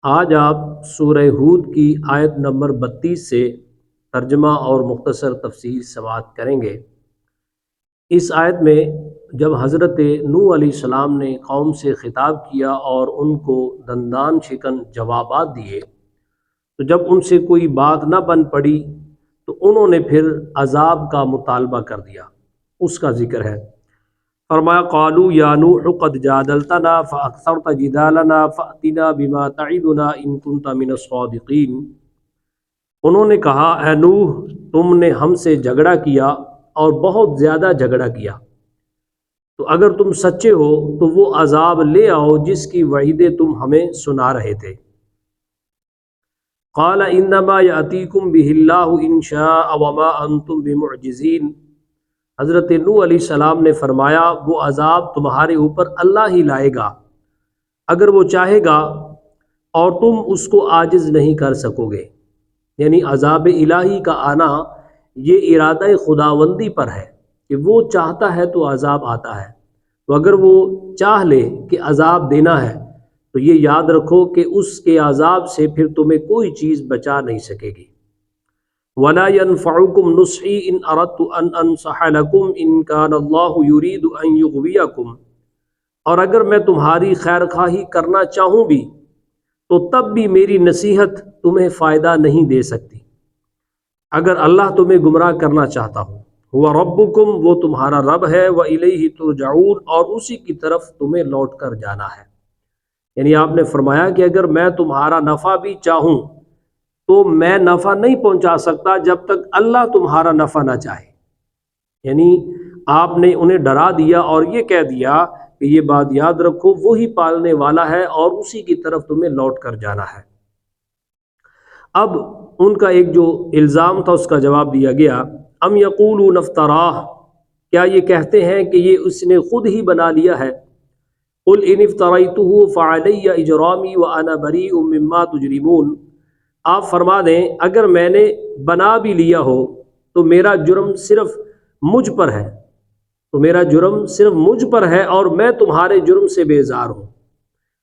آج آپ سورہ ہود کی آیت نمبر 32 سے ترجمہ اور مختصر تفسیر سماعت کریں گے۔ اس آیت میں جب حضرت نوح علیہ السلام نے قوم سے خطاب کیا اور ان کو دندان شکن جوابات دیے، تو جب ان سے کوئی بات نہ بن پڑی تو انہوں نے پھر عذاب کا مطالبہ کر دیا۔ اس کا ذکر ہے۔ فرمایا قالوا یا نوح قد جادلتنا فاکثرت جدالنا فأتنا بما تعدنا ان كنت من الصادقین۔ انہوں نے کہا اے نوح، تم نے ہم سے جھگڑا کیا اور بہت زیادہ جھگڑا کیا، تو اگر تم سچے ہو تو وہ عذاب لے آؤ جس کی وعیدیں تم ہمیں سنا رہے تھے۔ قال انما یأتیکم بہ اللہ ان شاء وما انتم بمعجزین۔ حضرت نوح علیہ السلام نے فرمایا وہ عذاب تمہارے اوپر اللہ ہی لائے گا اگر وہ چاہے گا، اور تم اس کو عاجز نہیں کر سکو گے۔ یعنی عذاب الہی کا آنا یہ ارادہ خداوندی پر ہے کہ وہ چاہتا ہے تو عذاب آتا ہے، تو اگر وہ چاہ لے کہ عذاب دینا ہے تو یہ یاد رکھو کہ اس کے عذاب سے پھر تمہیں کوئی چیز بچا نہیں سکے گی۔ وَلَا يَنفَعُكُمْ نُصْحِي إِنْ أَرَدْتُ أَنْ أَنْصَحَ لَكُمْ إِنْ كَانَ اللَّهُ يُرِيدُ أَنْ يُغْوِيَكُمْ۔ اور اگر میں تمہاری خیر خواہی کرنا چاہوں بھی تو تب بھی میری نصیحت تمہیں فائدہ نہیں دے سکتی اگر اللہ تمہیں گمراہ کرنا چاہتا ہو۔ هُوَ رَبُّكُمْ، وہ تمہارا رب ہے، وَإِلَيْهِ تُرْجَعُونَ، اور اسی کی طرف تمہیں لوٹ کر جانا ہے۔ یعنی آپ نے فرمایا کہ اگر میں تمہارا نفع بھی چاہوں تو میں نفع نہیں پہنچا سکتا جب تک اللہ تمہارا نفع نہ چاہے۔ یعنی آپ نے انہیں ڈرا دیا اور یہ کہہ دیا کہ یہ بات یاد رکھو وہی پالنے والا ہے اور اسی کی طرف تمہیں لوٹ کر جانا ہے۔ اب ان کا ایک جو الزام تھا اس کا جواب دیا گیا، ام یقولون افتراہ، کیا یہ کہتے ہیں کہ یہ اس نے خود ہی بنا لیا ہے؟ قل ان افتریتہ فعلی اجرامی وانا بریء مما تجرمون۔ آپ فرما دیں اگر میں نے بنا بھی لیا ہو تو میرا جرم صرف مجھ پر ہے، اور میں تمہارے جرم سے بیزار ہوں۔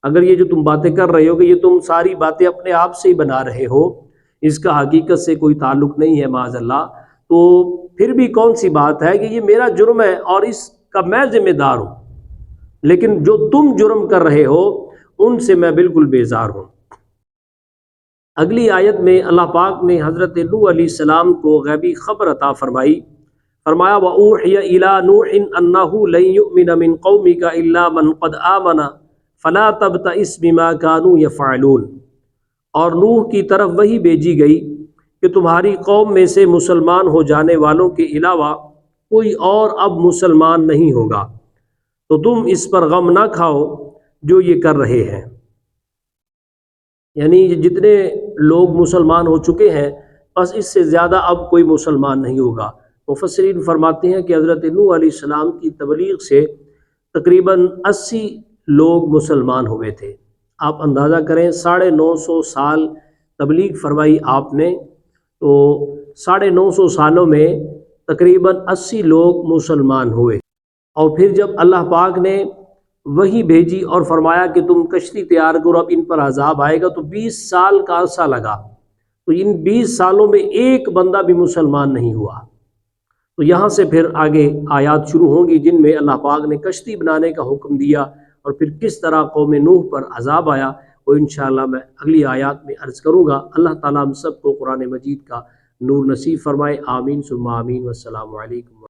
اگر یہ جو تم باتیں کر رہے ہو کہ یہ تم ساری باتیں اپنے آپ سے ہی بنا رہے ہو، اس کا حقیقت سے کوئی تعلق نہیں ہے معاذ اللہ، تو پھر بھی کون سی بات ہے کہ یہ میرا جرم ہے اور اس کا میں ذمہ دار ہوں، لیکن جو تم جرم کر رہے ہو ان سے میں بالکل بیزار ہوں۔ اگلی آیت میں اللہ پاک نے حضرت نوح علیہ السلام کو غیبی خبر عطا فرمائی۔ فرمایا وَأُوحِيَ إِلَىٰ نُوحٍ أَنَّهُ لَن يُؤْمِنَ مِن قَوْمِكَ إِلَّا مَن قَدْ آمَنَ فَلَا تَبْتَئِسْ بِمَا كَانُوا يَفْعَلُونَ۔ اور نوح کی طرف وحی بھیجی گئی کہ تمہاری قوم میں سے مسلمان ہو جانے والوں کے علاوہ کوئی اور اب مسلمان نہیں ہوگا، تو تم اس پر غم نہ کھاؤ جو یہ کر رہے ہیں۔ یعنی جتنے لوگ مسلمان ہو چکے ہیں بس اس سے زیادہ اب کوئی مسلمان نہیں ہوگا۔ مفسرین فرماتے ہیں کہ حضرت نوح علیہ السلام کی تبلیغ سے تقریباً 80 لوگ مسلمان ہوئے تھے۔ آپ اندازہ کریں 950 سال تبلیغ فرمائی آپ نے، تو 950 سالوں میں تقریباً 80 لوگ مسلمان ہوئے۔ اور پھر جب اللہ پاک نے وہی بھیجی اور فرمایا کہ تم کشتی تیار کرو اب ان پر عذاب آئے گا، تو 20 سال کا عرصہ لگا، تو ان 20 سالوں میں ایک بندہ بھی مسلمان نہیں ہوا۔ تو یہاں سے پھر آگے آیات شروع ہوں گی جن میں اللہ پاک نے کشتی بنانے کا حکم دیا اور پھر کس طرح قوم نوح پر عذاب آیا، وہ انشاءاللہ میں اگلی آیات میں عرض کروں گا۔ اللہ تعالیٰ ہم سب کو قرآن مجید کا نور نصیب فرمائے، آمین ثم آمین، والسلام علیکم۔